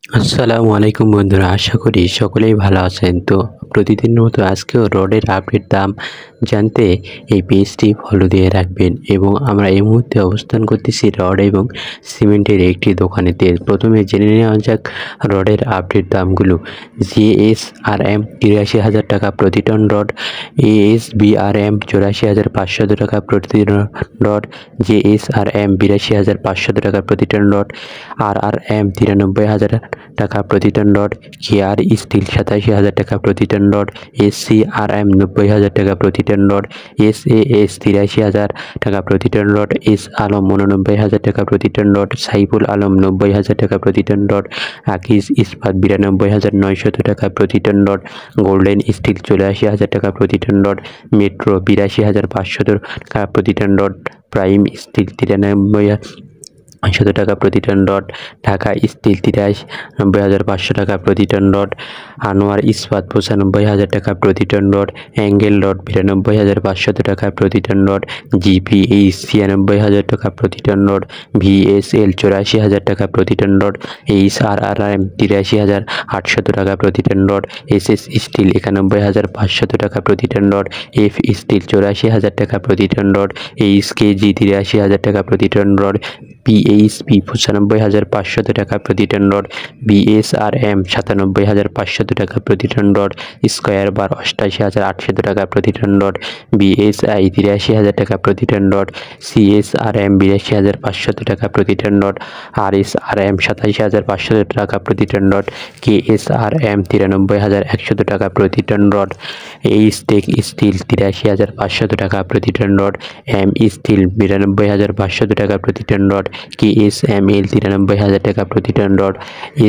আসসালামু আলাইকুম বন্ধুরা, আশা করি সকলেই ভালো আছেন। তো প্রতিদিনের মতো আজকেও রডের আপডেট দাম জানতে এই পেজটি ফলো দিয়ে রাখবেন। এবং আমরা এই মুহূর্তে অবস্থান করতেছি রড এবং সিমেন্টের একটি দোকানেতে। প্রথমে জেনে নেওয়া যাক রডের আপডেট দামগুলো। JSRM ৮৩,০০০ টাকা প্রতি টন রড, ASBRM ৮৪,৫০০ টাকা প্রতি রড, JSRM ৮২,৫০০ টাকা প্রতি টন রড, RRM ৯৩,০০০ টাকা প্রতি টন রড, KR স্টিল ৮৭,০০০ টাকা প্রতি টন রড, SCRM ৯০,০০০ টাকা প্রতি টন রড, SAS ৮৩,০০০ টাকা প্রতি টন রড, S আলম ৮৯,০০০ টাকা প্রতি টন রড, সাইফুল আলম ৯০,০০০ টাকা প্রতি টন রড, আকিজ ইস্পাত ৯২,৯০০ টাকা প্রতি টন রড, গোল্ডেন স্টিল ৮৪,০০০ টাকা প্রতি টন রড, মেট্রো ৮২,৫০০ টাকা প্রতি টন রড, প্রাইম স্টিল ৯৩,৫০০ টাকা প্রতি টন রড, ঢাকা স্টিল ৯৩,৫০০ টাকা প্রতি টন রড, আনোয়ার ইস্পাত ৯৫,০০০ টাকা প্রতি টন রড, অ্যাঙ্গেল রড ৯২,৫০০ টাকা প্রতি টন রড, GPH ৯৬,০০০ টাকা প্রতি টন রড, VSL ৮৪,০০০ টাকা প্রতি টন রড, HRRM ৮৩,৮০০ টাকা প্রতি টন রড, SS স্টিল ৯১,৫০০ টাকা প্রতি টন রড, F স্টিল ৮৪,০০০ টাকা প্রতি টন রড, HKG ৮৩,০০০ টাকা প্রতি টন রড, PHP ৯৫,৫০০ টাকা প্রতি টন রড, BSRM ৯৭,৫০০ টাকা প্রতি টন রড, স্কয়ার বার ৮৮,৮০০ টাকা প্রতি টন রড, BSI ৮৩,০০০ টাকা প্রতি টন রড, CSRM ৮২,৫০০ টাকা প্রতি টন রড, RSRM ২৭,৫০০ টাকা প্রতি টন রড, KSRM ৯৩,১০০ টাকা প্রতি টন রড, এইচটেক স্টিল ৮৩,৫০০ টাকা প্রতি টন রড, M স্টিল ৯২,৫০০ টাকা প্রতি টন রড, KSML ৯৩,০০০ টাকা প্রতি টন রড,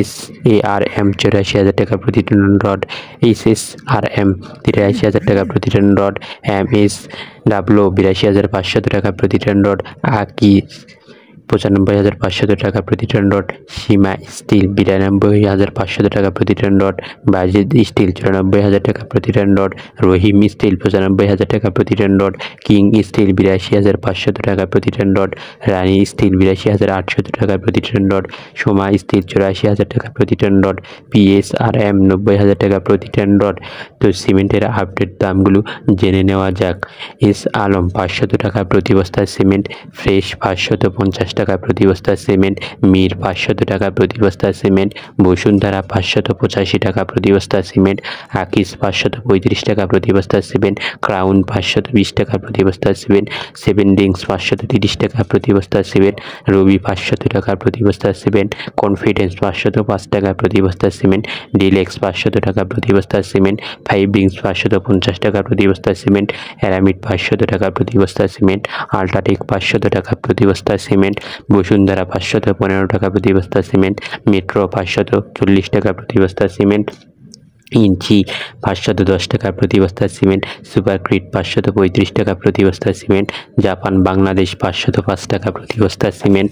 SARM ৮৪,০০০ টাকা প্রতি টন রড, SSRM ৮৩,০০০ টাকা প্রতি টন রড, MSW ৮২,৫০০ টাকা প্রতি টন রড, আকি ৯৫,৫০০ টাকা প্রতি টন রড, সীমা স্টিল ৯২,৫০০ টাকা প্রতি টন রড, বাজিদ স্টিল ৯৪,০০০ টাকা প্রতি টন রড, রহিম স্টিল ৯৫,০০০ টাকা প্রতি টন রড, কিং স্টিল ৮২,৫০০ টাকা প্রতি টন রড, রানী স্টিল ৮২,৮০০ টাকা প্রতি টন রড, সোমা স্টিল ৮৪,০০০ টাকা প্রতি টন রড, PSRM ৯০,০০০ টাকা প্রতি টন রড। তো সিমেন্টের আপডেট দামগুলো জেনে নেওয়া যাক। এস আলম ৫০০ টাকা প্রতি বস্তা সিমেন্ট, ফ্রেশ ৫৫০ টাকা প্রতি বস্তা সিমেন্ট, মীর ৫০০ টাকা প্রতি বস্তা সিমেন্ট, বসুন্ধরা ৫৮৫ টাকা প্রতি বস্তা সিমেন্ট, আকিস ৫৩৫ টাকা প্রতি বস্তা সিমেন্ট, ক্রাউন ৫২০ টাকা প্রতি বস্তা সিমেন্ট, সেভেন ডিংস ৫৩০ টাকা প্রতি বস্তা সিমেন্ট, রবি ৫০০ টাকা প্রতি বস্তা সিমেন্ট, কনফিডেন্স ৫০৫ টাকা প্রতি বস্তা সিমেন্ট, ডিলেক্স ৫০০ টাকা প্রতি বস্তা সিমেন্ট, ফাইভ ডিংস ৫৫০ টাকা প্রতি বস্তা সিমেন্ট, অ্যারামিড ৫০০ টাকা প্রতি বস্তা সিমেন্ট, আল্ট্রাটেক ৫০০ টাকা প্রতি বস্তা সিমেন্ট, বসুন্ধরা ৫১৫ টাকা প্রতি বস্তা সিমেন্ট, মেট্রো ৫৪০ টাকা প্রতি বস্তা সিমেন্ট, ইঞ্চি ৫১০ টাকা প্রতি বস্তা সিমেন্ট, সুপারক্রিট ৫৩৫ টাকা প্রতি বস্তা সিমেন্ট, জাপান বাংলাদেশ ৫০৫ টাকা প্রতি বস্তা সিমেন্ট,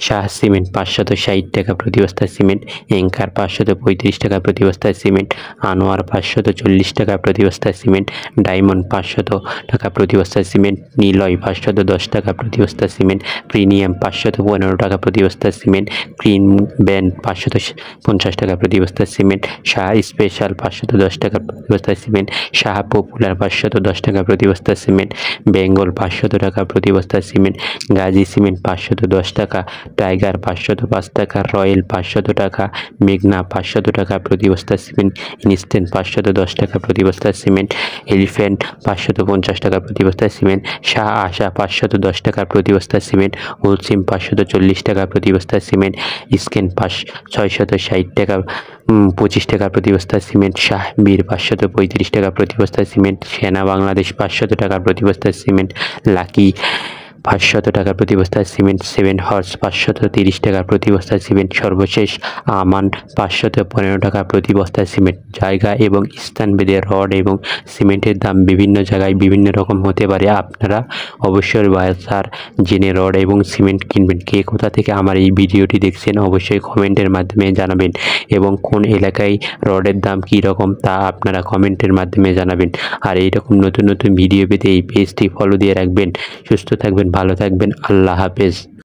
শাহ সিমেন্ট ৫৬০ টাকা প্রতি বস্তা সিমেন্ট, এঙ্কার ৫৩৫ টাকা প্রতি বস্তা সিমেন্ট, আনোয়ার ৫৪০ টাকা প্রতি বস্তা সিমেন্ট, ডায়মন্ড ৫০০ টাকা প্রতি বস্তা সিমেন্ট, নিলয় ৫১০ টাকা প্রতি বস্তা সিমেন্ট, প্রিমিয়াম ৫১৫ টাকা প্রতি বস্তা সিমেন্ট, ক্রিন ব্যান্ড ৫৫০ টাকা প্রতি বস্তা সিমেন্ট, শাহ স্পেশাল ৫১০ টাকা প্রতি বস্তা সিমেন্ট, শাহ পপুলার ৫১০ টাকা প্রতি বস্তা সিমেন্ট, বেঙ্গল ৫০০ টাকা প্রতি বস্তা সিমেন্ট, গাজী সিমেন্ট ৫১০ টাকা, টাইগার ৫০৫ টাকা, রয়্যাল ৫০০ টাকা, মেঘনা ৫০০ টাকা প্রতি বস্তা সিমেন্ট, ইনস্ট্যান্ট ৫১০ টাকা প্রতি বস্তা সিমেন্ট, এলিফ্যান্ট ৫৫০ টাকা প্রতি বস্তা সিমেন্ট, শাহ আশা ৫১০ টাকা প্রতি বস্তা সিমেন্ট, হোলসিম ৫৪০ টাকা প্রতি বস্তা সিমেন্ট, স্কেন ৬৬০ টাকা ২৫ টাকা প্রতি বস্তা সিমেন্ট, শাহ মীর ৫৩৫ টাকা প্রতি বস্তা সিমেন্ট, সেনা বাংলাদেশ ৫০০ টাকা প্রতি বস্তা সিমেন্ট, লাকি ৫০০ টাকা প্রতি বস্তা সিমেন্ট, সেভেন হর্স ৫৩০ টাকা প্রতি বস্তা সিমেন্ট, সর্বশেষ আমান ৫১৫ টাকা প্রতি বস্তা সিমেন্ট। জায়গা এবং স্থানভেদে রড এবং সিমেন্টের দাম বিভিন্ন জায়গায় বিভিন্ন রকম হতে পারে। আপনারা অবশ্যই বাজার জেনে রড এবং সিমেন্ট কিনবেন। কে কোথা থেকে আমার এই ভিডিওটি দেখছেন অবশ্যই কমেন্টের মাধ্যমে জানাবেন, এবং কোন এলাকায় রডের দাম কী রকম তা আপনারা কমেন্টের মাধ্যমে জানাবেন। আর এইরকম নতুন নতুন ভিডিও পেতে এই পেজটি ফলো দিয়ে রাখবেন। সুস্থ থাকবেন, ভালো থাকবেন, আল্লাহ হাফেজ।